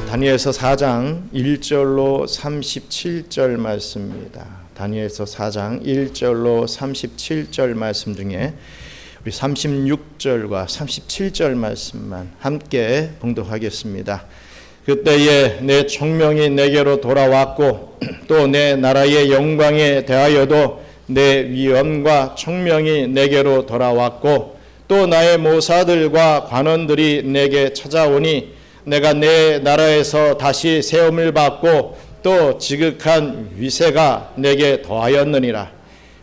다니엘서 4장 1절로 37절 말씀입니다. 다니엘서 4장 1절로 37절 말씀 중에 우리 36절과 37절 말씀만 함께 봉독하겠습니다. 그때에 내 총명이 내게로 돌아왔고 또 내 나라의 영광에 대하여도 내 위엄과 총명이 내게로 돌아왔고 또 나의 모사들과 관원들이 내게 찾아오니 내가 내 나라에서 다시 세움을 받고 또 지극한 위세가 내게 더하였느니라.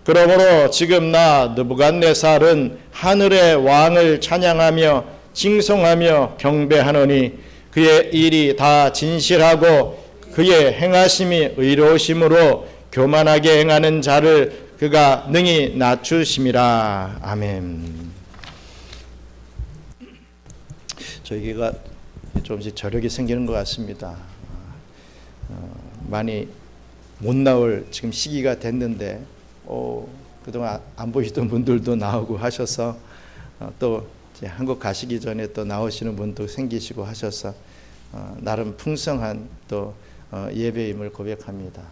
그러므로 지금 나 느부갓네살은 하늘의 왕을 찬양하며 칭송하며 경배하노니 그의 일이 다 진실하고 그의 행하심이 의로우심으로 교만하게 행하는 자를 그가 능히 낮추심이라. 아멘. 저희가 조금씩 저력이 생기는 것 같습니다. 많이 못 나올 지금 시기가 됐는데 그동안 안 보시던 분들도 나오고 하셔서 또 이제 한국 가시기 전에 또 나오시는 분도 생기시고 하셔서 나름 풍성한 또 예배임을 고백합니다.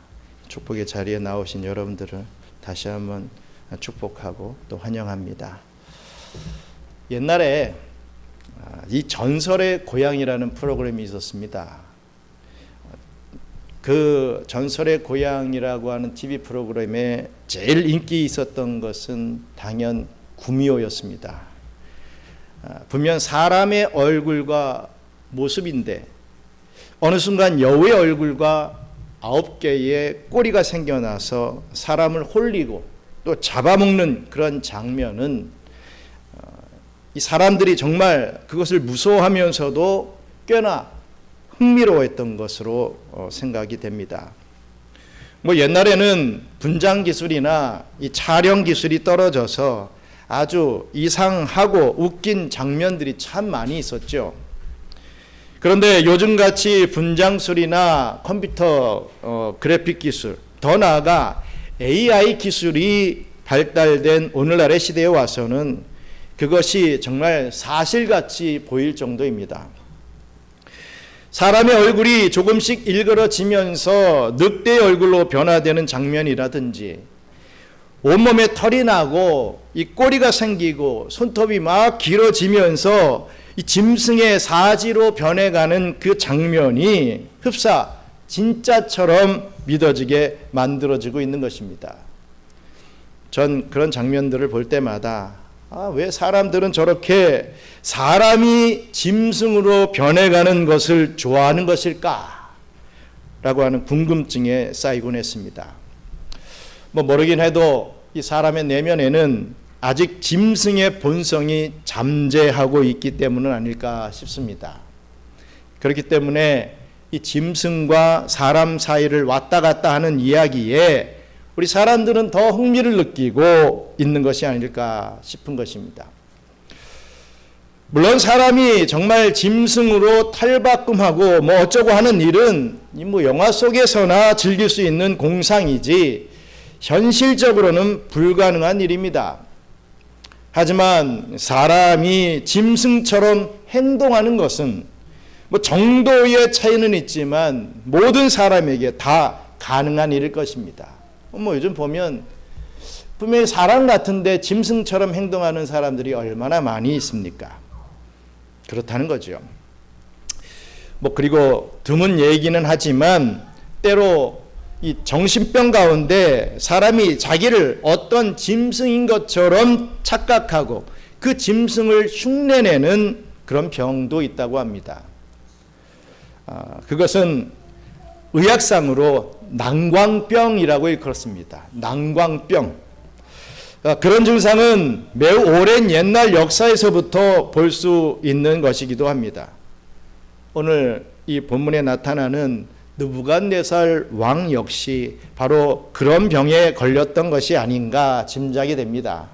축복의 자리에 나오신 여러분들을 다시 한번 축복하고 또 환영합니다. 옛날에 이 전설의 고향이라는 프로그램이 있었습니다. 그 전설의 고향이라고 하는 TV 프로그램에 제일 인기 있었던 것은 당연 구미호였습니다. 분명 사람의 얼굴과 모습인데 어느 순간 여우의 얼굴과 9개의 꼬리가 생겨나서 사람을 홀리고 또 잡아먹는 그런 장면은 이 사람들이 정말 그것을 무서워하면서도 꽤나 흥미로워했던 것으로 생각이 됩니다. 옛날에는 분장 기술이나 이 촬영 기술이 떨어져서 아주 이상하고 웃긴 장면들이 참 많이 있었죠. 그런데 요즘같이 분장술이나 컴퓨터 그래픽 기술, 더 나아가 AI 기술이 발달된 오늘날의 시대에 와서는 그것이 정말 사실같이 보일 정도입니다. 사람의 얼굴이 조금씩 일그러지면서 늑대의 얼굴로 변화되는 장면이라든지 온몸에 털이 나고 이 꼬리가 생기고 손톱이 막 길어지면서 이 짐승의 사지로 변해가는 그 장면이 흡사 진짜처럼 믿어지게 만들어지고 있는 것입니다. 전 그런 장면들을 볼 때마다 왜 사람들은 저렇게 사람이 짐승으로 변해가는 것을 좋아하는 것일까? 라고 하는 궁금증에 쌓이곤 했습니다. 모르긴 해도 이 사람의 내면에는 아직 짐승의 본성이 잠재하고 있기 때문은 아닐까 싶습니다. 그렇기 때문에 이 짐승과 사람 사이를 왔다 갔다 하는 이야기에 우리 사람들은 더 흥미를 느끼고 있는 것이 아닐까 싶은 것입니다. 물론 사람이 정말 짐승으로 탈바꿈하고 어쩌고 하는 일은 영화 속에서나 즐길 수 있는 공상이지 현실적으로는 불가능한 일입니다. 하지만 사람이 짐승처럼 행동하는 것은 정도의 차이는 있지만 모든 사람에게 다 가능한 일일 것입니다. 요즘 보면 분명히 사람 같은데 짐승처럼 행동하는 사람들이 얼마나 많이 있습니까? 그렇다는 거죠. 그리고 드문 얘기는 하지만 때로 이 정신병 가운데 사람이 자기를 어떤 짐승인 것처럼 착각하고 그 짐승을 흉내내는 그런 병도 있다고 합니다. 그것은 의학상으로 난광병이라고 일컬었습니다. 난광병. 그런 증상은 매우 오랜 옛날 역사에서부터 볼 수 있는 것이기도 합니다. 오늘 이 본문에 나타나는 느부갓네살 왕 역시 바로 그런 병에 걸렸던 것이 아닌가 짐작이 됩니다.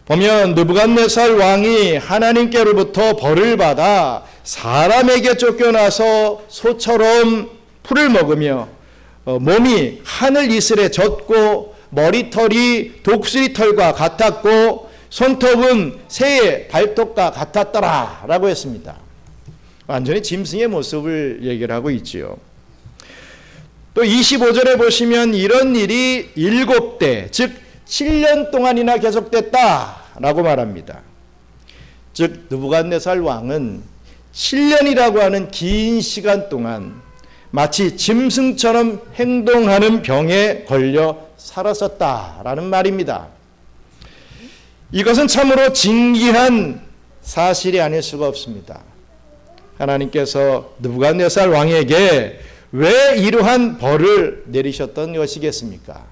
보면 느부갓네살 왕이 하나님께로부터 벌을 받아 사람에게 쫓겨나서 소처럼 풀을 먹으며 몸이 하늘 이슬에 젖고 머리털이 독수리 털과 같았고 손톱은 새의 발톱과 같았더라 라고 했습니다. 완전히 짐승의 모습을 얘기를 하고 있지요. 또 25절에 보시면 이런 일이 7대, 즉 7년 동안이나 계속됐다라고 말합니다. 즉 느부갓네살 왕은 7년이라고 하는 긴 시간 동안 마치 짐승처럼 행동하는 병에 걸려 살았었다라는 말입니다. 이것은 참으로 진기한 사실이 아닐 수가 없습니다. 하나님께서 느부갓네살 왕에게 왜 이러한 벌을 내리셨던 것이겠습니까?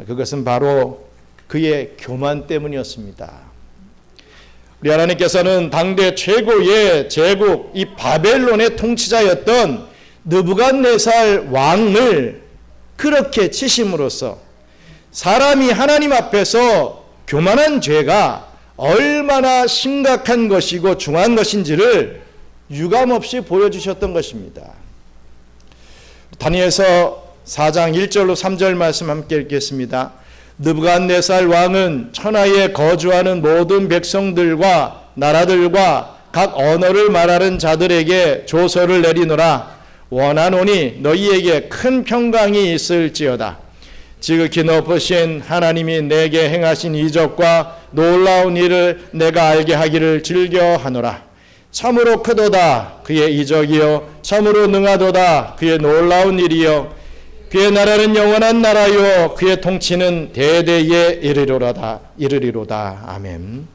그것은 바로 그의 교만 때문이었습니다. 우리 하나님께서는 당대 최고의 제국 이 바벨론의 통치자였던 느부갓네살 왕을 그렇게 치심으로써 사람이 하나님 앞에서 교만한 죄가 얼마나 심각한 것이고 중한 것인지를 유감없이 보여주셨던 것입니다. 다니엘서 4장 1절로 3절 말씀 함께 읽겠습니다. 느부갓네살 왕은 천하에 거주하는 모든 백성들과 나라들과 각 언어를 말하는 자들에게 조서를 내리노라. 원하노니 너희에게 큰 평강이 있을지어다. 지극히 높으신 하나님이 내게 행하신 이적과 놀라운 일을 내가 알게 하기를 즐겨하노라. 참으로 크도다 그의 이적이요 참으로 능하도다 그의 놀라운 일이요 그의 나라는 영원한 나라요 그의 통치는 대대에 이르리로다. 아멘.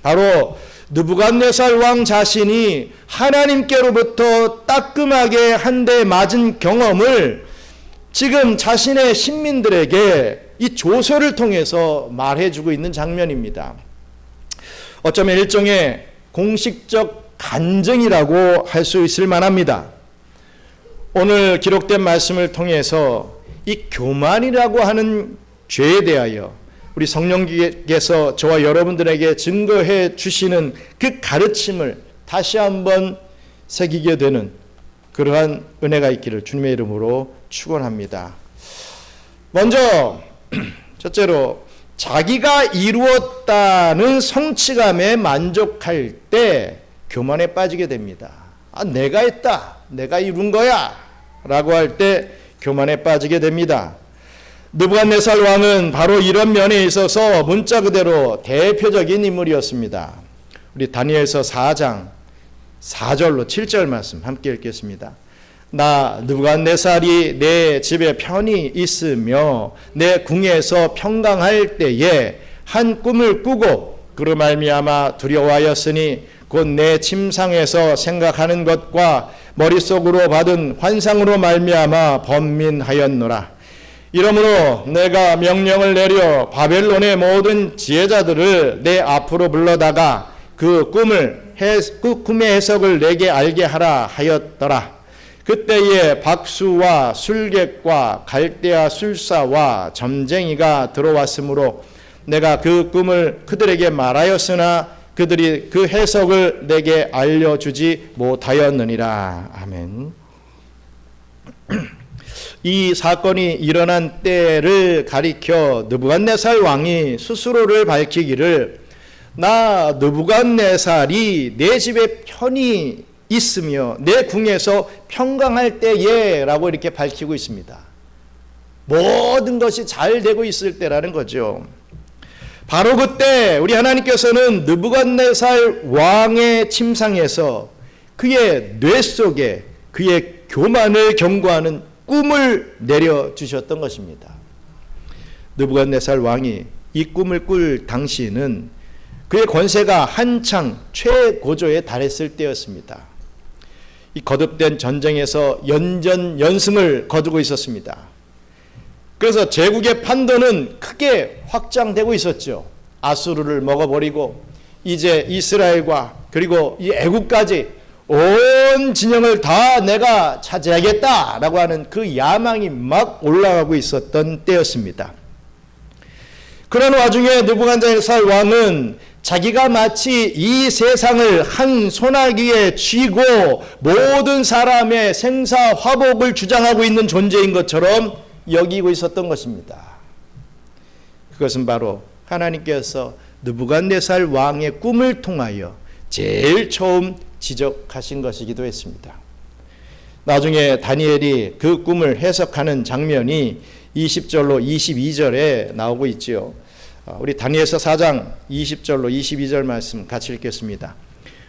바로 느부갓네살 왕 자신이 하나님께로부터 따끔하게 한 대 맞은 경험을 지금 자신의 신민들에게 이 조서를 통해서 말해주고 있는 장면입니다. 어쩌면 일종의 공식적 간증이라고 할 수 있을 만합니다. 오늘 기록된 말씀을 통해서 이 교만이라고 하는 죄에 대하여 우리 성령께서 저와 여러분들에게 증거해 주시는 그 가르침을 다시 한번 새기게 되는 그러한 은혜가 있기를 주님의 이름으로 축원합니다. 먼저 첫째로 자기가 이루었다는 성취감에 만족할 때 교만에 빠지게 됩니다. 내가 했다, 내가 이룬 거야 라고 할 때 교만에 빠지게 됩니다. 느부갓네살 왕은 바로 이런 면에 있어서 문자 그대로 대표적인 인물이었습니다. 우리 다니엘서 4장 4절로 7절 말씀 함께 읽겠습니다. 나 느부갓네살이 내 집에 편히 있으며 내 궁에서 평강할 때에 한 꿈을 꾸고 그로 말미암아 두려워하였으니 곧 내 침상에서 생각하는 것과 머릿속으로 받은 환상으로 말미암아 번민하였노라. 이러므로 내가 명령을 내려 바벨론의 모든 지혜자들을 내 앞으로 불러다가 그 꿈의 해석을 내게 알게 하라 하였더라. 그때에 박수와 술객과 갈대아 술사와 점쟁이가 들어왔으므로 내가 그 꿈을 그들에게 말하였으나 그들이 그 해석을 내게 알려주지 못하였느니라. 아멘. 이 사건이 일어난 때를 가리켜 느부갓네살 왕이 스스로를 밝히기를 나 느부갓네살이 내 집에 편히 있으며 내 궁에서 평강할 때에 라고 이렇게 밝히고 있습니다. 모든 것이 잘 되고 있을 때라는 거죠. 바로 그때 우리 하나님께서는 느부갓네살 왕의 침상에서 그의 뇌 속에 그의 교만을 경고하는 꿈을 내려주셨던 것입니다. 느부갓네살 왕이 이 꿈을 꿀 당시는 그의 권세가 한창 최고조에 달했을 때였습니다. 이 거듭된 전쟁에서 연전연승을 거두고 있었습니다. 그래서 제국의 판도는 크게 확장되고 있었죠. 아수르를 먹어버리고 이제 이스라엘과 그리고 이 애국까지 온 진영을 다 내가 차지하겠다라고 하는 그 야망이 막 올라가고 있었던 때였습니다. 그런 와중에 느부갓네살 왕은 자기가 마치 이 세상을 한 소나기에 쥐고 모든 사람의 생사화복을 주장하고 있는 존재인 것처럼 여기고 있었던 것입니다. 그것은 바로 하나님께서 느부갓네살 왕의 꿈을 통하여 제일 처음 지적하신 것이기도 했습니다. 나중에 다니엘이 그 꿈을 해석하는 장면이 20절로 22절에 나오고 있지요. 우리 다니엘서 4장 20절로 22절 말씀 같이 읽겠습니다.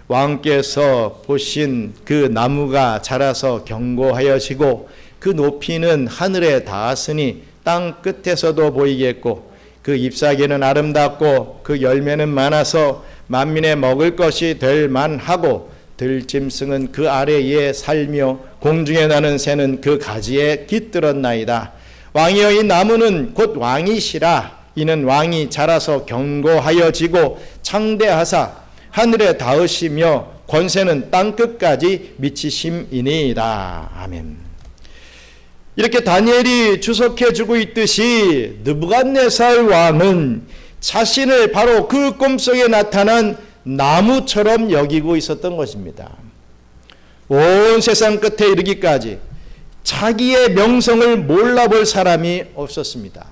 왕께서 보신 그 나무가 자라서 견고하여지고 그 높이는 하늘에 닿았으니 땅 끝에서도 보이겠고 그 잎사귀는 아름답고 그 열매는 많아서 만민의 먹을 것이 될 만하고 들짐승은 그 아래에 살며 공중에 나는 새는 그 가지에 깃들었나이다. 왕이여 이 나무는 곧 왕이시라. 이는 왕이 자라서 견고하여지고 창대하사 하늘에 닿으시며 권세는 땅끝까지 미치심이니이다. 아멘. 이렇게 다니엘이 주석해주고 있듯이 느부갓네살 왕은 자신을 바로 그 꿈속에 나타난 나무처럼 여기고 있었던 것입니다. 온 세상 끝에 이르기까지 자기의 명성을 몰라볼 사람이 없었습니다.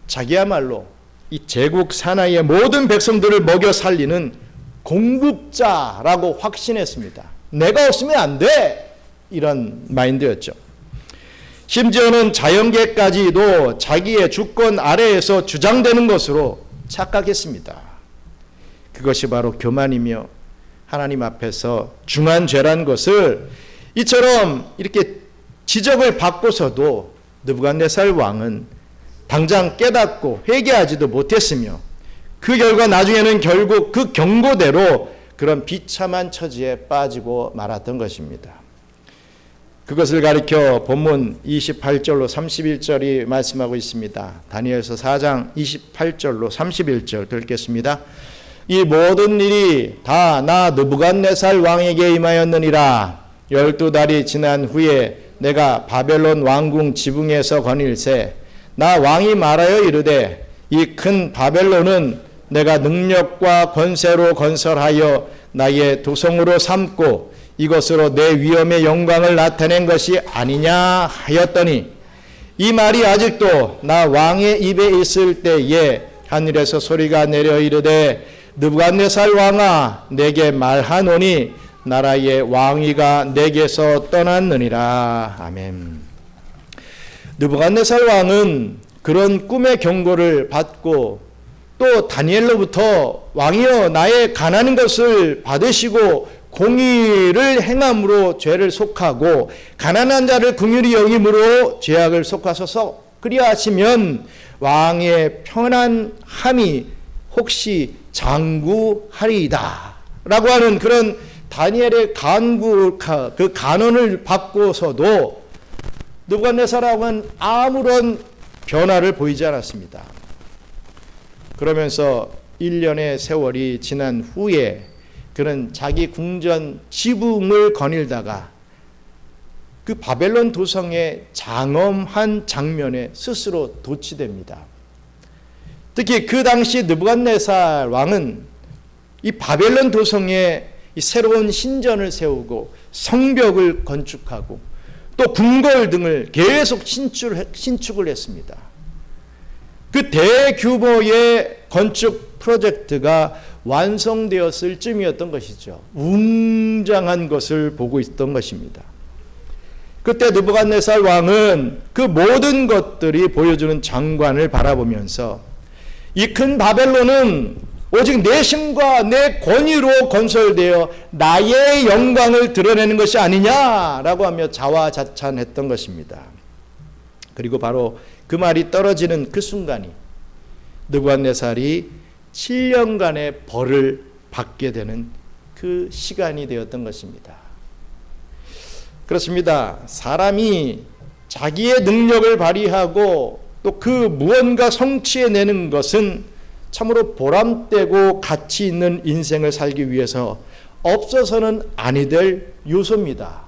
자기야말로 이 제국 사나이의 모든 백성들을 먹여 살리는 공급자라고 확신했습니다. 내가 없으면 안 돼! 이런 마인드였죠. 심지어는 자연계까지도 자기의 주권 아래에서 주장되는 것으로 착각했습니다. 그것이 바로 교만이며 하나님 앞에서 중한 죄란 것을 이처럼 이렇게 지적을 받고서도 느부갓네살 왕은 당장 깨닫고 회개하지도 못했으며 그 결과 나중에는 결국 그 경고대로 그런 비참한 처지에 빠지고 말았던 것입니다. 그것을 가리켜 본문 28절로 31절이 말씀하고 있습니다. 다니엘서 4장 28절로 31절 읽겠습니다. 이 모든 일이 다 나 느부갓네살 왕에게 임하였느니라. 12달이 지난 후에 내가 바벨론 왕궁 지붕에서 거닐새 나 왕이 말하여 이르되 이 큰 바벨론은 내가 능력과 권세로 건설하여 나의 도성으로 삼고 이것으로 내 위엄의 영광을 나타낸 것이 아니냐 하였더니 이 말이 아직도 나 왕의 입에 있을 때에 하늘에서 소리가 내려 이르되 느부갓네살 왕아 내게 말하노니 나라의 왕위가 내게서 떠났느니라. 아멘. 느부갓네살 왕은 그런 꿈의 경고를 받고 또 다니엘로부터 왕이여 나의 가난한 것을 받으시고 공의를 행함으로 죄를 속하고 가난한 자를 긍휼히 여김으로 죄악을 속하소서 그리하시면 왕의 편안함이 혹시 장구하리이다 라고 하는 그런 다니엘의 그 간언을 받고서도 느부갓네살 왕은 아무런 변화를 보이지 않았습니다. 그러면서 1년의 세월이 지난 후에 그는 자기 궁전 지붕을 거닐다가 그 바벨론 도성의 장엄한 장면에 스스로 도취됩니다. 특히 그 당시 느부갓네살 왕은 이 바벨론 도성에 이 새로운 신전을 세우고 성벽을 건축하고 또 궁궐 등을 계속 신축을 했습니다. 그 대규모의 건축 프로젝트가 완성되었을 쯤이었던 것이죠. 웅장한 것을 보고 있던 것입니다. 그때 느부갓네살 왕은 그 모든 것들이 보여주는 장관을 바라보면서 이 큰 바벨론은 오직 내 힘과 내 권위로 건설되어 나의 영광을 드러내는 것이 아니냐라고 하며 자화자찬했던 것입니다. 그리고 바로 그 말이 떨어지는 그 순간이 느부갓네살이 7년간의 벌을 받게 되는 그 시간이 되었던 것입니다. 그렇습니다. 사람이 자기의 능력을 발휘하고 또 그 무언가 성취해내는 것은 참으로 보람되고 가치 있는 인생을 살기 위해서 없어서는 아니 될 요소입니다.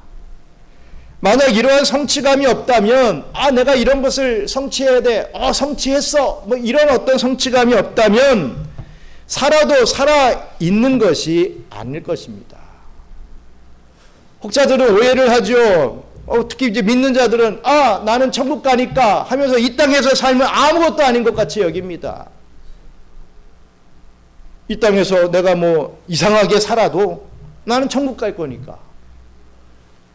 만약 이러한 성취감이 없다면 내가 이런 것을 성취해야 돼. 성취했어. 뭐 이런 어떤 성취감이 없다면 살아도 살아있는 것이 아닐 것입니다. 혹자들은 오해를 하죠. 특히 이제 믿는 자들은 나는 천국 가니까 하면서 이 땅에서 살면 아무것도 아닌 것 같이 여깁니다. 이 땅에서 내가 뭐 이상하게 살아도 나는 천국 갈 거니까.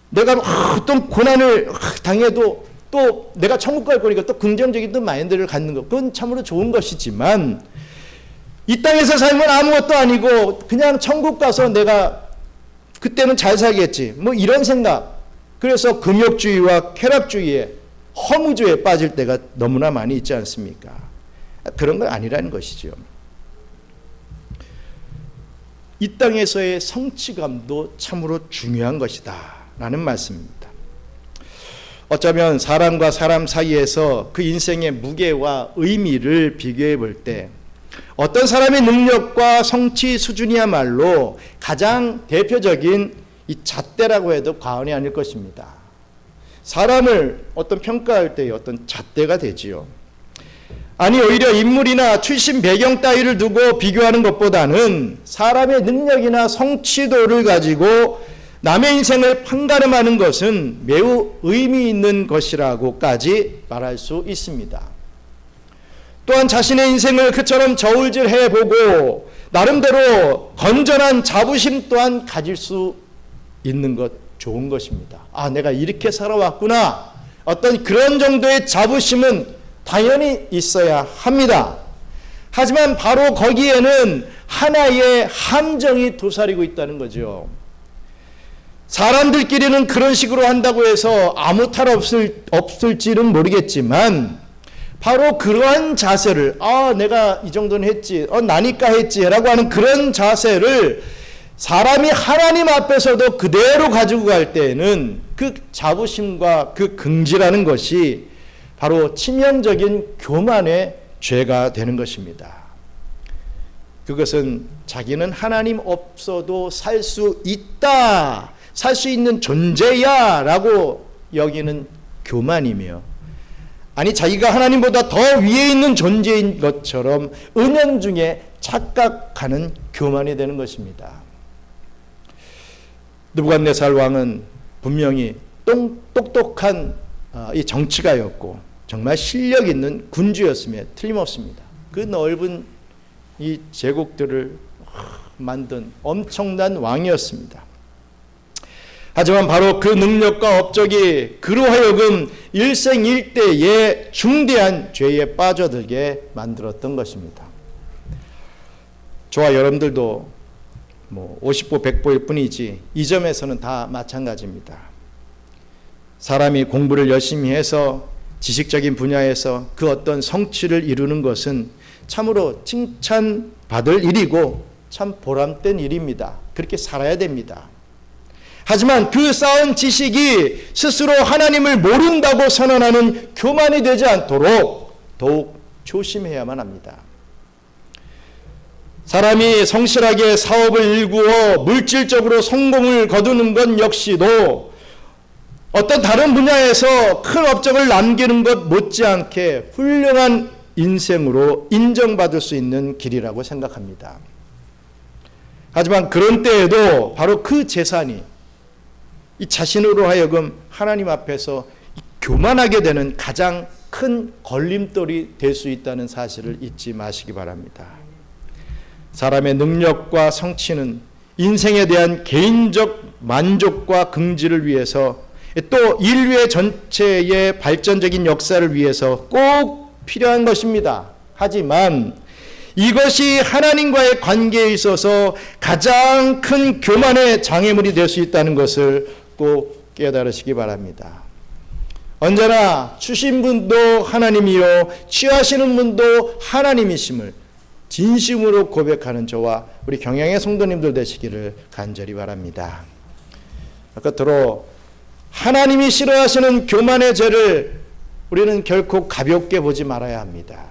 내가 어떤 고난을 당해도 또 내가 천국 갈 거니까 또 긍정적인 또 마인드를 갖는 것, 그건 참으로 좋은 것이지만 이 땅에서 살면 아무것도 아니고 그냥 천국 가서 내가 그때는 잘 살겠지, 뭐 이런 생각. 그래서 금욕주의와 쾌락주의에, 허무주의에 빠질 때가 너무나 많이 있지 않습니까? 그런 건 아니라는 것이죠. 이 땅에서의 성취감도 참으로 중요한 것이다 라는 말씀입니다. 어쩌면 사람과 사람 사이에서 그 인생의 무게와 의미를 비교해 볼 때 어떤 사람의 능력과 성취 수준이야말로 가장 대표적인 이 잣대라고 해도 과언이 아닐 것입니다. 사람을 어떤 평가할 때의 어떤 잣대가 되지요. 아니 오히려 인물이나 출신 배경 따위를 두고 비교하는 것보다는 사람의 능력이나 성취도를 가지고 남의 인생을 판가름하는 것은 매우 의미 있는 것이라고까지 말할 수 있습니다. 또한 자신의 인생을 그처럼 저울질해보고 나름대로 건전한 자부심 또한 가질 수 있는 것 좋은 것입니다. 아, 내가 이렇게 살아왔구나. 어떤 그런 정도의 자부심은 당연히 있어야 합니다. 하지만 바로 거기에는 하나의 함정이 도사리고 있다는 거죠. 사람들끼리는 그런 식으로 한다고 해서 아무 탈 없을지는 모르겠지만 바로 그러한 자세를 내가 이 정도는 했지, 나니까 했지 라고 하는 그런 자세를 사람이 하나님 앞에서도 그대로 가지고 갈 때에는 그 자부심과 그 긍지라는 것이 바로 치명적인 교만의 죄가 되는 것입니다. 그것은 자기는 하나님 없어도 살 수 있다, 살 수 있는 존재야 라고 여기는 교만이며, 아니 자기가 하나님보다 더 위에 있는 존재인 것처럼 은연중에 착각하는 교만이 되는 것입니다. 느부갓네살 왕은 분명히 똑똑한 이 정치가였고 정말 실력 있는 군주였음에 틀림없습니다. 그 넓은 이 제국들을 만든 엄청난 왕이었습니다. 하지만 바로 그 능력과 업적이 그로 하여금 일생일대의 중대한 죄에 빠져들게 만들었던 것입니다. 저와 여러분들도 50보 100보일 뿐이지 이 점에서는 다 마찬가지입니다. 사람이 공부를 열심히 해서 지식적인 분야에서 그 어떤 성취를 이루는 것은 참으로 칭찬받을 일이고 참 보람된 일입니다. 그렇게 살아야 됩니다. 하지만 그 쌓은 지식이 스스로 하나님을 모른다고 선언하는 교만이 되지 않도록 더욱 조심해야만 합니다. 사람이 성실하게 사업을 일구어 물질적으로 성공을 거두는 것 역시도 어떤 다른 분야에서 큰 업적을 남기는 것 못지않게 훌륭한 인생으로 인정받을 수 있는 길이라고 생각합니다. 하지만 그런 때에도 바로 그 재산이 이 자신으로 하여금 하나님 앞에서 교만하게 되는 가장 큰 걸림돌이 될 수 있다는 사실을 잊지 마시기 바랍니다. 사람의 능력과 성취는 인생에 대한 개인적 만족과 긍지를 위해서 또 인류의 전체의 발전적인 역사를 위해서 꼭 필요한 것입니다. 하지만 이것이 하나님과의 관계에 있어서 가장 큰 교만의 장애물이 될 수 있다는 것을 꼭 깨달으시기 바랍니다. 언제나 주신 분도 하나님이요 취하시는 분도 하나님이심을 진심으로 고백하는 저와 우리 경양의 성도님들 되시기를 간절히 바랍니다. 끝으로 하나님이 싫어하시는 교만의 죄를 우리는 결코 가볍게 보지 말아야 합니다.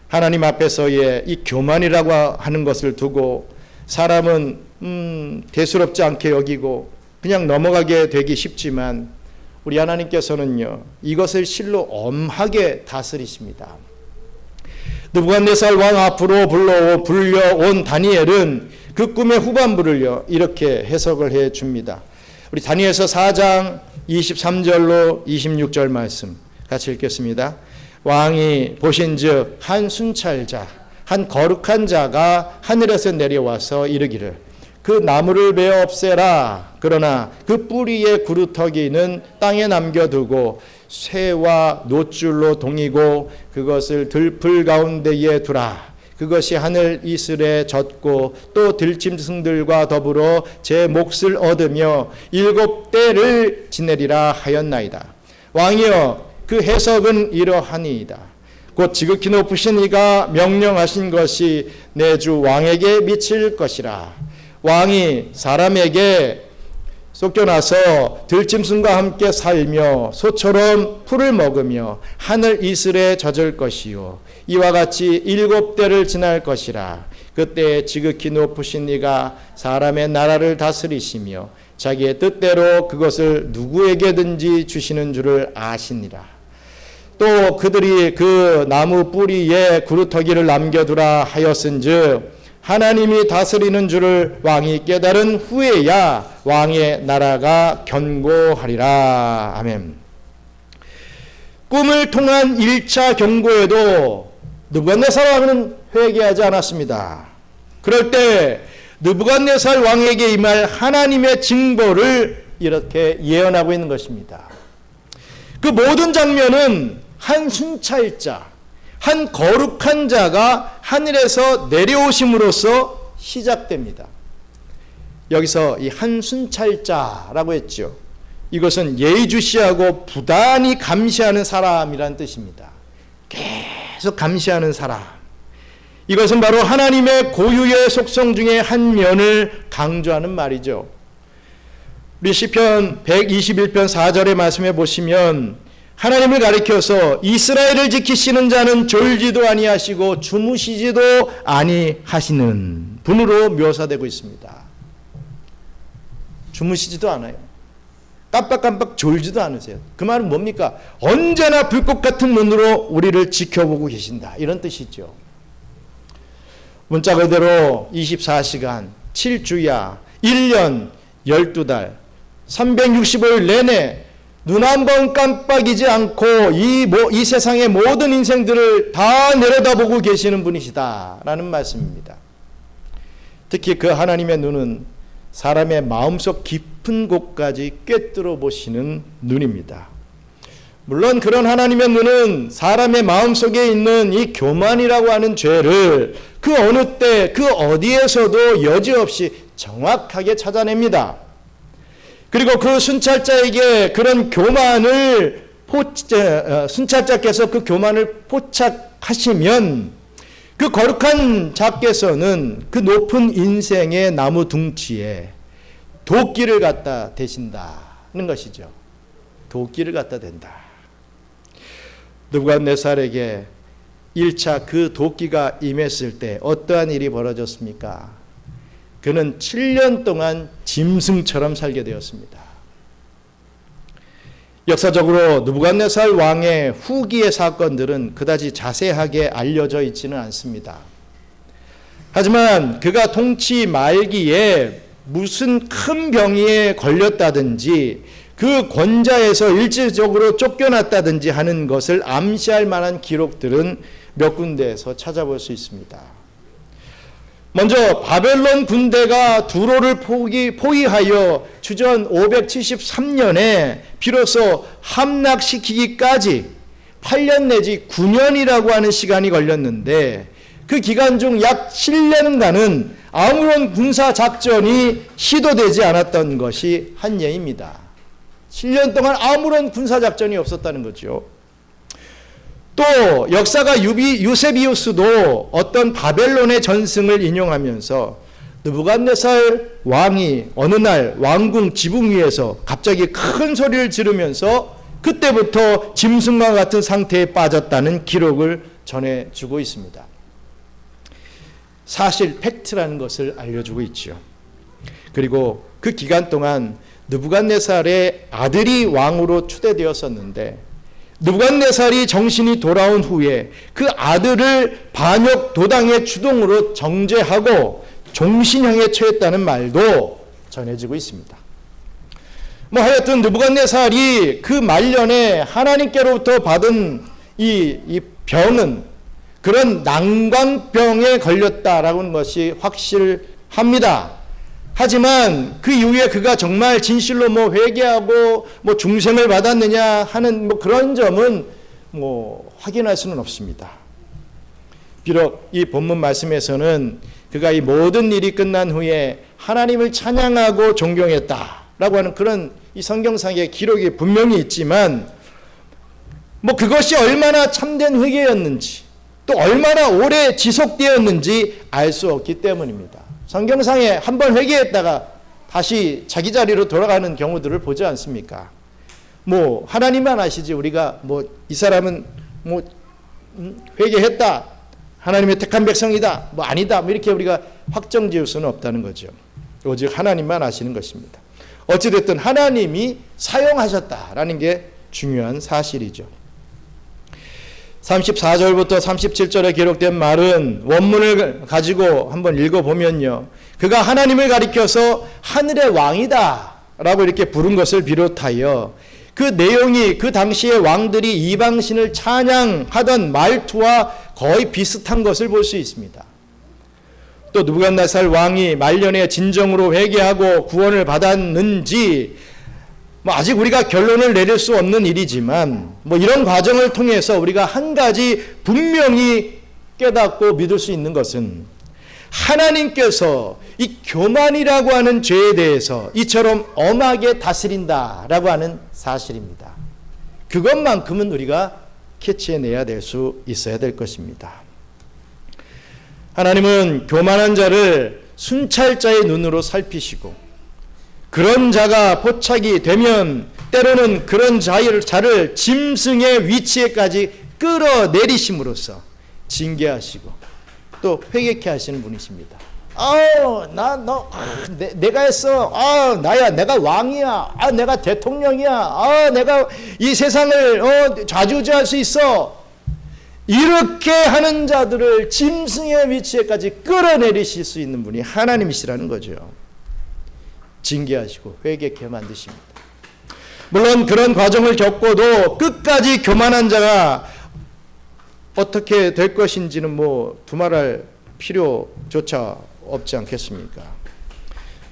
하나님 앞에서의 이 교만이라고 하는 것을 두고 사람은 대수롭지 않게 여기고 그냥 넘어가게 되기 쉽지만 우리 하나님께서는요 이것을 실로 엄하게 다스리십니다. 느부갓네살 왕 앞으로 불려온 다니엘은 그 꿈의 후반부를요 이렇게 해석을 해 줍니다. 우리 다니엘서 4장 23절로 26절 말씀 같이 읽겠습니다. 왕이 보신즉 한 순찰자 한 거룩한 자가 하늘에서 내려와서 이르기를 그 나무를 베어 없애라. 그러나 그 뿌리의 구루터기는 땅에 남겨두고 쇠와 노줄로 동이고 그것을 들풀 가운데에 두라. 그것이 하늘 이슬에 젖고 또 들짐승들과 더불어 제 몫을 얻으며 7대를 지내리라 하였나이다. 왕이여, 그 해석은 이러하니이다. 곧 지극히 높으신 이가 명령하신 것이 내 주 왕에게 미칠 것이라. 왕이 사람에게 쫓겨나서 들짐승과 함께 살며 소처럼 풀을 먹으며 하늘 이슬에 젖을 것이요 이와 같이 7대를 지날 것이라. 그때 지극히 높으신 이가 사람의 나라를 다스리시며 자기의 뜻대로 그것을 누구에게든지 주시는 줄을 아시니라. 또 그들이 그 나무 뿌리에 구루터기를 남겨두라 하였은즉 하나님이 다스리는 줄을 왕이 깨달은 후에야 왕의 나라가 견고하리라. 아멘. 꿈을 통한 1차 경고에도 느부갓네살 왕은 회개하지 않았습니다. 그럴 때 느부갓네살 왕에게 임할 하나님의 징벌을 이렇게 예언하고 있는 것입니다. 그 모든 장면은 한 순찰자, 한 거룩한 자가 하늘에서 내려오심으로써 시작됩니다. 여기서 이 한 순찰자라고 했죠. 이것은 예의주시하고 부단히 감시하는 사람이란 뜻입니다. 계속 감시하는 사람. 이것은 바로 하나님의 고유의 속성 중에 한 면을 강조하는 말이죠. 우리 시편 121편 4절의 말씀에 보시면 하나님을 가리켜서 이스라엘을 지키시는 자는 졸지도 아니하시고 주무시지도 아니하시는 분으로 묘사되고 있습니다. 주무시지도 않아요. 깜빡깜빡 졸지도 않으세요. 그 말은 뭡니까? 언제나 불꽃 같은 눈으로 우리를 지켜보고 계신다, 이런 뜻이죠. 문자 그대로 24시간 7주야 1년 12달 365일 내내 눈 한 번 깜빡이지 않고 이 세상의 모든 인생들을 다 내려다보고 계시는 분이시다라는 말씀입니다. 특히 그 하나님의 눈은 사람의 마음속 깊은 곳까지 꿰뚫어 보시는 눈입니다. 물론 그런 하나님의 눈은 사람의 마음속에 있는 이 교만이라고 하는 죄를 그 어느 때 그 어디에서도 여지없이 정확하게 찾아냅니다. 그리고 그 순찰자에게 그런 교만을 순찰자께서 그 교만을 포착하시면 그 거룩한 자께서는 그 높은 인생의 나무 둥치에 도끼를 갖다 대신다는 것이죠. 도끼를 갖다 댄다. 느부갓네살에게 1차 그 도끼가 임했을 때 어떠한 일이 벌어졌습니까? 그는 7년 동안 짐승처럼 살게 되었습니다. 역사적으로 느부갓네살 왕의 후기의 사건들은 그다지 자세하게 알려져 있지는 않습니다. 하지만 그가 통치 말기에 무슨 큰 병에 걸렸다든지 그 권좌에서 일시적으로 쫓겨났다든지 하는 것을 암시할 만한 기록들은 몇 군데에서 찾아볼 수 있습니다. 먼저 바벨론 군대가 두로를 포위하여 주전 573년에 비로소 함락시키기까지 8년 내지 9년이라고 하는 시간이 걸렸는데 그 기간 중 약 7년간은 아무런 군사작전이 시도되지 않았던 것이 한 예입니다. 7년 동안 아무런 군사작전이 없었다는 거죠. 또 역사가 유세비우스도 어떤 바벨론의 전승을 인용하면서 느부갓네살 왕이 어느 날 왕궁 지붕 위에서 갑자기 큰 소리를 지르면서 그때부터 짐승과 같은 상태에 빠졌다는 기록을 전해주고 있습니다. 사실 팩트라는 것을 알려주고 있죠. 그리고 그 기간 동안 느부갓네살의 아들이 왕으로 추대되었었는데 느부갓네살이 정신이 돌아온 후에 그 아들을 반역 도당의 주동으로 정죄하고 종신형에 처했다는 말도 전해지고 있습니다. 하여튼 느부갓네살이 그 말년에 하나님께로부터 받은 이 병은 그런 난관병에 걸렸다라는 것이 확실합니다. 하지만 그 이후에 그가 정말 진실로 뭐 회개하고 뭐 중생을 받았느냐 하는 뭐 그런 점은 뭐 확인할 수는 없습니다. 비록 이 본문 말씀에서는 그가 이 모든 일이 끝난 후에 하나님을 찬양하고 존경했다라고 하는 그런 이 성경상의 기록이 분명히 있지만 뭐 그것이 얼마나 참된 회개였는지 또 얼마나 오래 지속되었는지 알 수 없기 때문입니다. 성경상에 한번 회개했다가 다시 자기 자리로 돌아가는 경우들을 보지 않습니까? 뭐 하나님만 아시지 우리가 뭐 이 사람은 뭐 회개했다, 하나님의 택한 백성이다, 뭐 아니다, 뭐 이렇게 우리가 확정 지을 수는 없다는 거죠. 오직 하나님만 아시는 것입니다. 어찌됐든 하나님이 사용하셨다라는 게 중요한 사실이죠. 34절부터 37절에 기록된 말은 원문을 가지고 한번 읽어보면요, 그가 하나님을 가리켜서 하늘의 왕이다 라고 이렇게 부른 것을 비롯하여 그 내용이 그 당시의 왕들이 이방신을 찬양하던 말투와 거의 비슷한 것을 볼 수 있습니다. 또 느부갓네살 왕이 말년에 진정으로 회개하고 구원을 받았는지 뭐 아직 우리가 결론을 내릴 수 없는 일이지만 뭐 이런 과정을 통해서 우리가 한 가지 분명히 깨닫고 믿을 수 있는 것은 하나님께서 이 교만이라고 하는 죄에 대해서 이처럼 엄하게 다스린다라고 하는 사실입니다. 그것만큼은 우리가 캐치해내야 될 수 있어야 될 것입니다. 하나님은 교만한 자를 순찰자의 눈으로 살피시고 그런 자가 포착이 되면 때로는 그런 자를 짐승의 위치에까지 끌어내리심으로써 징계하시고 또 회개케 하시는 분이십니다. 내가 했어. 나야. 내가 왕이야. 내가 대통령이야. 내가 이 세상을 좌지우지할 수 있어. 이렇게 하는 자들을 짐승의 위치에까지 끌어내리실 수 있는 분이 하나님이시라는 거죠. 징계하시고 회개케 만드십니다. 물론 그런 과정을 겪고도 끝까지 교만한 자가 어떻게 될 것인지는 뭐 두말할 필요조차 없지 않겠습니까?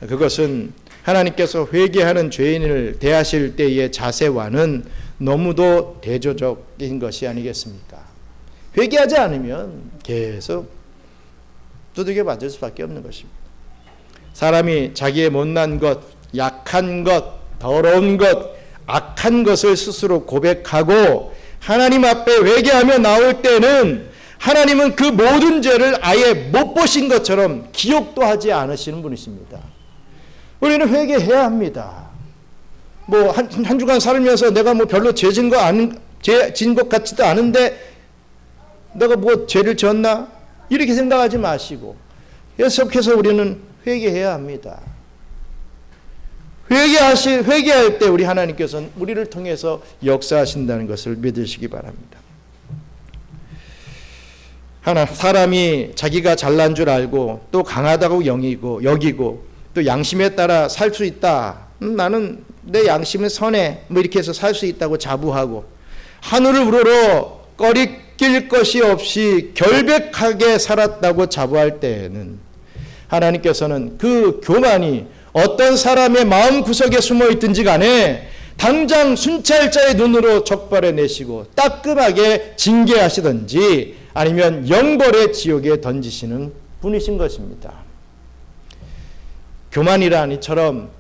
그것은 하나님께서 회개하는 죄인을 대하실 때의 자세와는 너무도 대조적인 것이 아니겠습니까? 회개하지 않으면 계속 두들겨 맞을 수밖에 없는 것입니다. 사람이 자기의 못난 것, 약한 것, 더러운 것, 악한 것을 스스로 고백하고 하나님 앞에 회개하며 나올 때는 하나님은 그 모든 죄를 아예 못 보신 것처럼 기억도 하지 않으시는 분이십니다. 우리는 회개해야 합니다. 뭐 한 주간 살면서 내가 뭐 별로 죄진 것 같지도 않은데 내가 뭐 죄를 졌나? 이렇게 생각하지 마시고 계속해서 우리는 회개해야 합니다. 회개할 때 우리 하나님께서는 우리를 통해서 역사하신다는 것을 믿으시기 바랍니다. 사람이 자기가 잘난 줄 알고 또 강하다고 여기고 또 양심에 따라 살 수 있다. 나는 내 양심은 선해. 뭐 이렇게 해서 살 수 있다고 자부하고 하늘을 우러러 꺼리낄 것이 없이 결백하게 살았다고 자부할 때에는 하나님께서는 그 교만이 어떤 사람의 마음 구석에 숨어 있든지 간에 당장 순찰자의 눈으로 적발해 내시고 따끔하게 징계하시든지 아니면 영벌의 지옥에 던지시는 분이신 것입니다. 교만이란 이처럼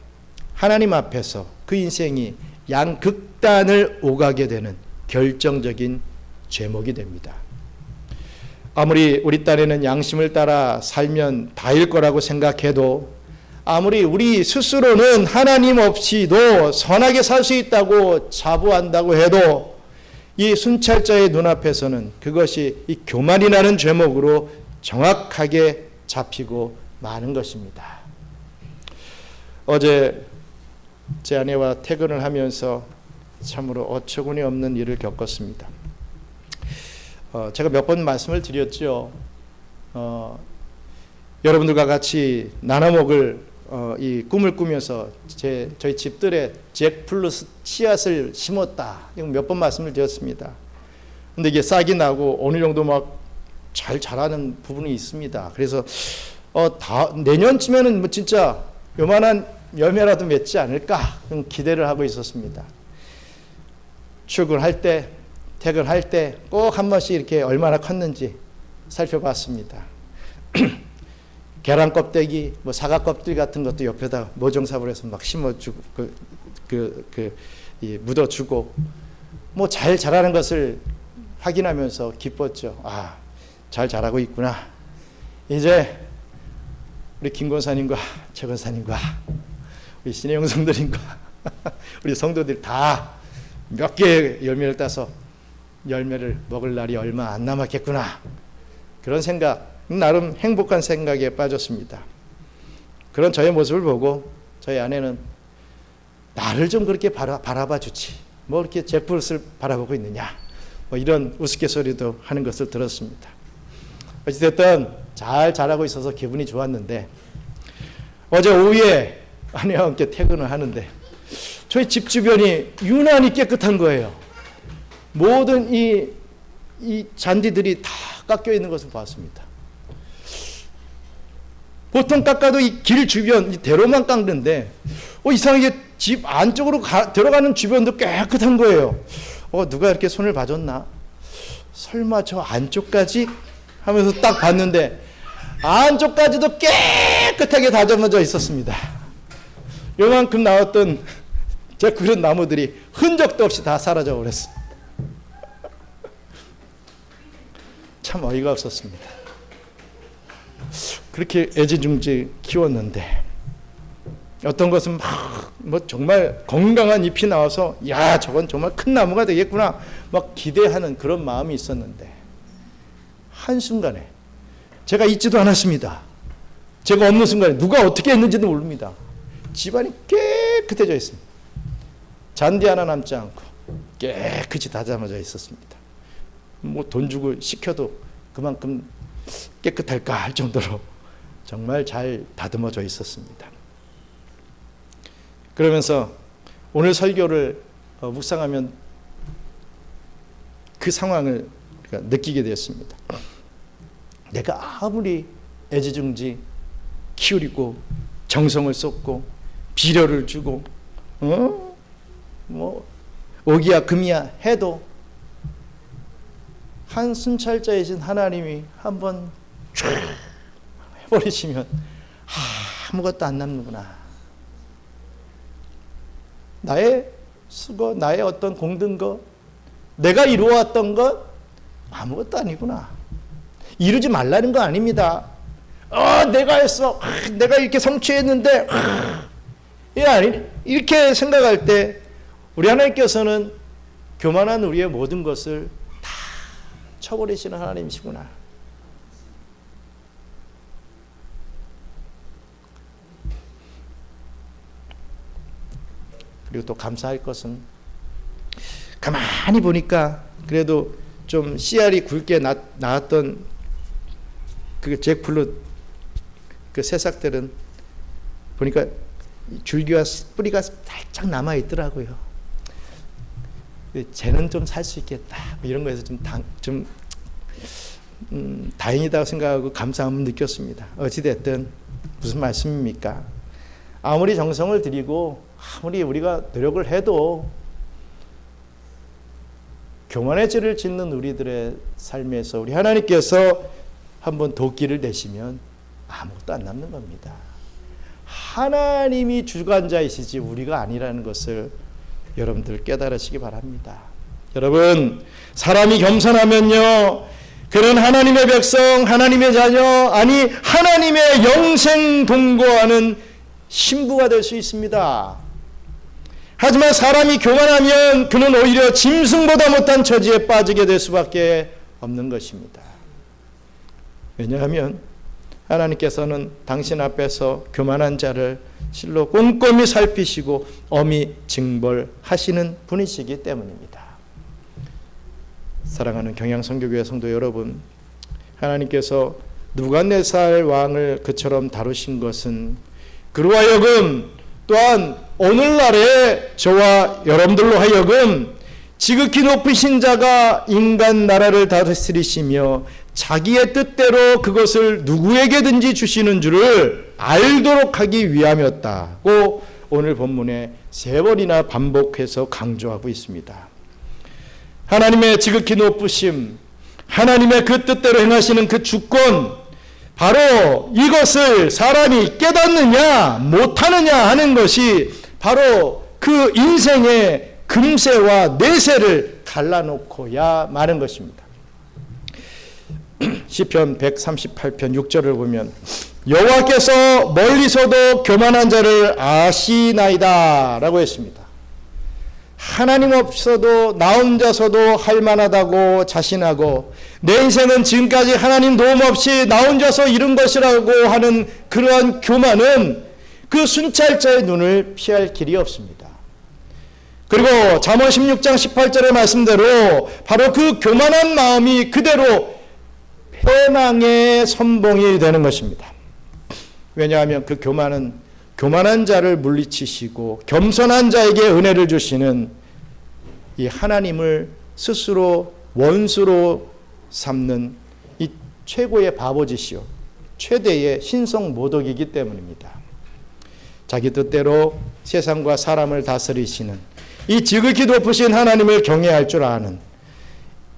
하나님 앞에서 그 인생이 양극단을 오가게 되는 결정적인 죄목이 됩니다. 아무리 우리 딴에는 양심을 따라 살면 다일 거라고 생각해도 아무리 우리 스스로는 하나님 없이도 선하게 살 수 있다고 자부한다고 해도 이 순찰자의 눈앞에서는 그것이 이 교만이라는 죄목으로 정확하게 잡히고 마는 것입니다. 어제 제 아내와 퇴근을 하면서 참으로 어처구니 없는 일을 겪었습니다. 제가 몇 번 말씀을 드렸죠. 여러분들과 같이 나눠 먹을 이 꿈을 꾸면서 저희 집들에 잭플루스 씨앗을 심었다. 몇 번 말씀을 드렸습니다. 근데 이게 싹이 나고 어느 정도 막 잘 자라는 부분이 있습니다. 그래서 내년쯤에는 뭐 진짜 요만한 열매라도 맺지 않을까 그런 기대를 하고 있었습니다. 출근할 때, 퇴근할 때 꼭 한 번씩 이렇게 얼마나 컸는지 살펴봤습니다. 계란 껍데기, 뭐 사과 껍질 같은 것도 옆에다 모종삽으로 해서 막 심어주고, 묻어주고, 뭐 잘 자라는 것을 확인하면서 기뻤죠. 아, 잘 자라고 있구나. 이제 우리 김 권사님과 최 권사님과 우리 신의 영성들인과 우리 성도들 다 몇 개의 열매를 따서 열매를 먹을 날이 얼마 안 남았겠구나. 그런 생각, 나름 행복한 생각에 빠졌습니다. 그런 저의 모습을 보고 저희 아내는 나를 좀 그렇게 바라봐 주지, 뭐 이렇게 잭프루트를 바라보고 있느냐, 뭐 이런 우스갯소리도 하는 것을 들었습니다. 어찌됐든 잘 자라고 있어서 기분이 좋았는데, 어제 오후에 아내와 함께 퇴근을 하는데 저희 집 주변이 유난히 깨끗한 거예요. 모든 이 잔디들이 다 깎여 있는 것을 봤습니다. 보통 깎아도 이 길 주변, 이 대로만 깎는데 이상하게 집 안쪽으로 들어가는 주변도 깨끗한 거예요. 누가 이렇게 손을 봐줬나? 설마 저 안쪽까지? 하면서 딱 봤는데 안쪽까지도 깨끗하게 다듬어져 있었습니다. 요만큼 나왔던 제 그런 나무들이 흔적도 없이 다 사라져 버렸어요. 참 어이가 없었습니다. 그렇게 애지중지 키웠는데 어떤 것은 뭐 정말 건강한 잎이 나와서 야, 저건 정말 큰 나무가 되겠구나 막 기대하는 그런 마음이 있었는데 한순간에 제가 있지도 않았습니다. 제가 없는 순간에 누가 어떻게 했는지도 모릅니다. 집안이 깨끗해져 있습니다. 잔디 하나 남지 않고 깨끗이 다듬어져 있었습니다. 뭐 돈 주고 시켜도 그만큼 깨끗할까 할 정도로 정말 잘 다듬어져 있었습니다. 그러면서 오늘 설교를 묵상하면 그 상황을 느끼게 되었습니다. 내가 아무리 애지중지 키우고 정성을 쏟고 비료를 주고 뭐 오기야 금이야 해도 한 순찰자이신 하나님이 한번 쫙 해버리시면 아무것도 안 남는구나. 나의 수고, 나의 어떤 공든 것, 내가 이루어왔던 것 아무것도 아니구나. 이루지 말라는 거 아닙니다. 내가 했어. 내가 이렇게 성취했는데 이렇게 생각할 때 우리 하나님께서는 교만한 우리의 모든 것을 다 쳐버리시는 하나님이시구나. 그리고 또 감사할 것은 가만히 보니까 그래도 좀 씨알이 굵게 나왔던 그 잭플룻 그 새싹들은 보니까 줄기와 뿌리가 살짝 남아 있더라고요. 쟤는 좀 살 수 있겠다. 이런 거에서 좀 다행이다고 생각하고 감사함을 느꼈습니다. 어찌됐든 무슨 말씀입니까? 아무리 정성을 들이고 아무리 우리가 노력을 해도 교만의 죄를 짓는 우리들의 삶에서 우리 하나님께서 한번 도끼를 내시면 아무것도 안 남는 겁니다. 하나님이 주관자이시지 우리가 아니라는 것을 여러분들 깨달으시기 바랍니다. 여러분, 사람이 겸손하면요, 그는 하나님의 백성, 하나님의 자녀, 아니 하나님의 영생 동거하는 신부가 될 수 있습니다. 하지만 사람이 교만하면 그는 오히려 짐승보다 못한 처지에 빠지게 될 수밖에 없는 것입니다. 왜냐하면 하나님께서는 당신 앞에서 교만한 자를 실로 꼼꼼히 살피시고 엄히 징벌하시는 분이시기 때문입니다. 사랑하는 경양선교교회 성도 여러분, 하나님께서 느부갓네살 왕을 그처럼 다루신 것은 그로 하여금 또한 오늘날의 저와 여러분들로 하여금 지극히 높으신 자가 인간 나라를 다스리시며 자기의 뜻대로 그것을 누구에게든지 주시는 줄을 알도록 하기 위함이었다고 오늘 본문에 3번이나 반복해서 강조하고 있습니다. 하나님의 지극히 높으심, 하나님의 그 뜻대로 행하시는 그 주권, 바로 이것을 사람이 깨닫느냐 못하느냐 하는 것이 바로 그 인생의 금세와 내세를 갈라놓고야 마는 것입니다. 시편 138편 6절을 보면 여호와께서 멀리서도 교만한 자를 아시나이다 라고 했습니다. 하나님 없어도 나 혼자서도 할만하다고 자신하고 내 인생은 지금까지 하나님 도움 없이 나 혼자서 이룬 것이라고 하는 그러한 교만은 그 순찰자의 눈을 피할 길이 없습니다. 그리고 잠언 16장 18절의 말씀대로 바로 그 교만한 마음이 그대로 패망의 선봉이 되는 것입니다. 왜냐하면 그 교만한 자를 물리치시고 겸손한 자에게 은혜를 주시는 이 하나님을 스스로 원수로 삼는 이 최고의 바보짓이요 최대의 신성 모독이기 때문입니다. 자기 뜻대로 세상과 사람을 다스리시는 이 지극히 높으신 하나님을 경외할 줄 아는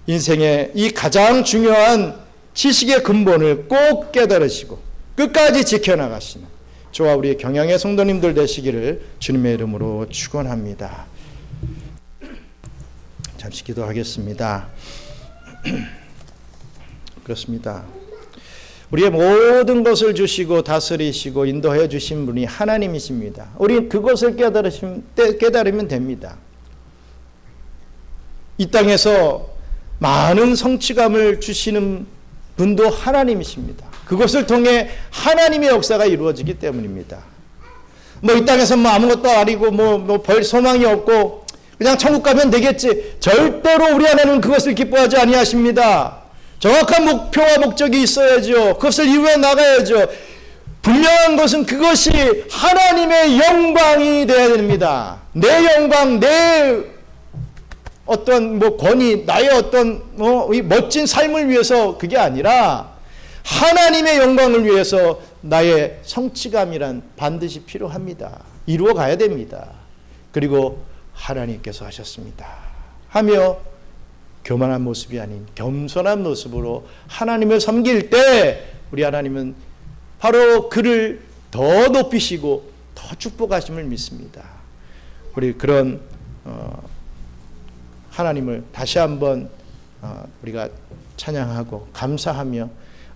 인생의 이 가장 중요한 지식의 근본을 꼭 깨달으시고 끝까지 지켜나가시는 저와 우리 경양의 성도님들 되시기를 주님의 이름으로 축원합니다. 잠시 기도하겠습니다. 그렇습니다. 우리의 모든 것을 주시고 다스리시고 인도해 주신 분이 하나님이십니다. 우리 그것을 깨달으면 됩니다. 이 땅에서 많은 성취감을 주시는 분도 하나님이십니다. 그것을 통해 하나님의 역사가 이루어지기 때문입니다. 이 땅에서 아무것도 아니고 별 소망이 없고 그냥 천국 가면 되겠지. 절대로 우리 안에는 그것을 기뻐하지 아니하십니다. 정확한 목표와 목적이 있어야죠. 그것을 이루어 나가야죠. 분명한 것은 그것이 하나님의 영광이 되어야 됩니다. 내 영광, 내 어떤 권위, 나의 어떤 이 멋진 삶을 위해서 그게 아니라 하나님의 영광을 위해서 나의 성취감이란 반드시 필요합니다. 이루어 가야 됩니다. 그리고 하나님께서 하셨습니다 하며 교만한 모습이 아닌 겸손한 모습으로 하나님을 섬길 때 우리 하나님은 바로 그를 더 높이시고 더 축복하심을 믿습니다. 우리 그런 하나님을 다시 한번 우리가 찬양하고 감사하며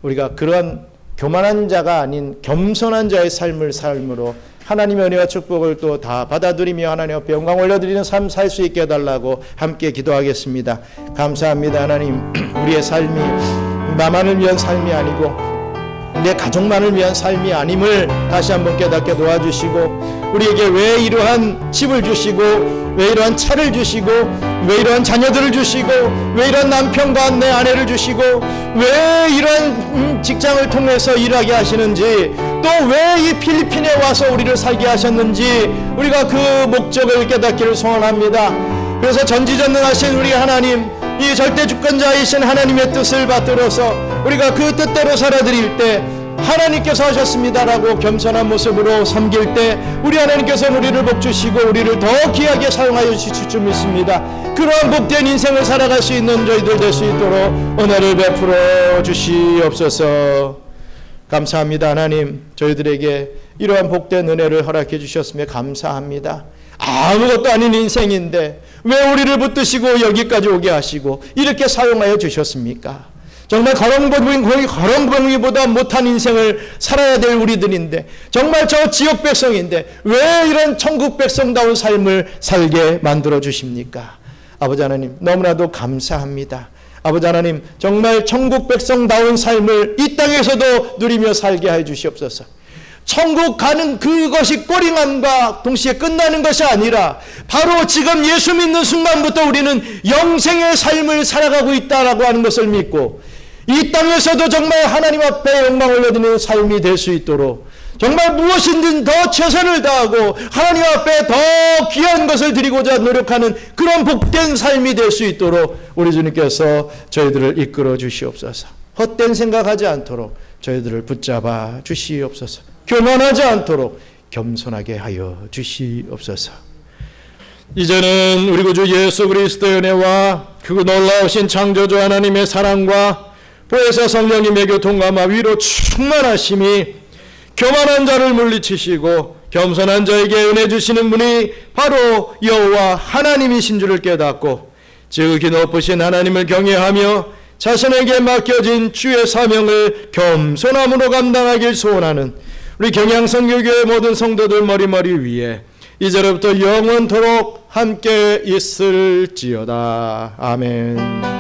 우리가 그런 교만한 자가 아닌 겸손한 자의 삶을 삶으로 하나님의 은혜와 축복을 또 다 받아들이며 하나님 앞에 영광 올려드리는 삶 살 수 있게 해달라고 함께 기도하겠습니다. 감사합니다. 하나님, 우리의 삶이 나만을 위한 삶이 아니고 내 가족만을 위한 삶이 아님을 다시 한번 깨닫게 도와주시고 우리에게 왜 이러한 집을 주시고 왜 이러한 차를 주시고 왜 이러한 자녀들을 주시고 왜 이러한 남편과 내 아내를 주시고 왜 이러한 직장을 통해서 일하게 하시는지 또 왜 이 필리핀에 와서 우리를 살게 하셨는지 우리가 그 목적을 깨닫기를 소원합니다. 그래서 전지전능하신 우리 하나님, 이 절대주권자이신 하나님의 뜻을 받들어서 우리가 그 뜻대로 살아드릴 때 하나님께서 하셨습니다라고 겸손한 모습으로 섬길 때 우리 하나님께서 우리를 복주시고 우리를 더 귀하게 사용하여 주실 줄 믿습니다. 그러한 복된 인생을 살아갈 수 있는 저희들 될 수 있도록 은혜를 베풀어 주시옵소서. 감사합니다. 하나님, 저희들에게 이러한 복된 은혜를 허락해 주셨음에 감사합니다. 아무것도 아닌 인생인데 왜 우리를 붙드시고 여기까지 오게 하시고 이렇게 사용하여 주셨습니까? 정말 거렁뱅이보다 못한 인생을 살아야 될 우리들인데 정말 저 지역 백성인데 왜 이런 천국 백성다운 삶을 살게 만들어 주십니까? 아버지 하나님, 너무나도 감사합니다. 아버지 하나님, 정말 천국 백성다운 삶을 이 땅에서도 누리며 살게 해 주시옵소서. 천국 가는 그것이 꼬링함과 동시에 끝나는 것이 아니라 바로 지금 예수 믿는 순간부터 우리는 영생의 삶을 살아가고 있다라고 하는 것을 믿고 이 땅에서도 정말 하나님 앞에 영광 올려드리는 삶이 될 수 있도록 정말 무엇이든 더 최선을 다하고 하나님 앞에 더 귀한 것을 드리고자 노력하는 그런 복된 삶이 될 수 있도록 우리 주님께서 저희들을 이끌어 주시옵소서. 헛된 생각하지 않도록 저희들을 붙잡아 주시옵소서. 교만하지 않도록 겸손하게 하여 주시옵소서. 이제는 우리 구주 예수 그리스도의 은혜와 그 놀라우신 창조주 하나님의 사랑과 보혜사 성령님의 교통감화 위로 충만하심이 교만한 자를 물리치시고 겸손한 자에게 은혜 주시는 분이 바로 여호와 하나님이신 줄을 깨닫고 지극히 높으신 하나님을 경외하며 자신에게 맡겨진 주의 사명을 겸손함으로 감당하길 소원하는 우리 경양선교교회 모든 성도들 머리머리 위에 이제로부터 영원토록 함께 있을지어다. 아멘.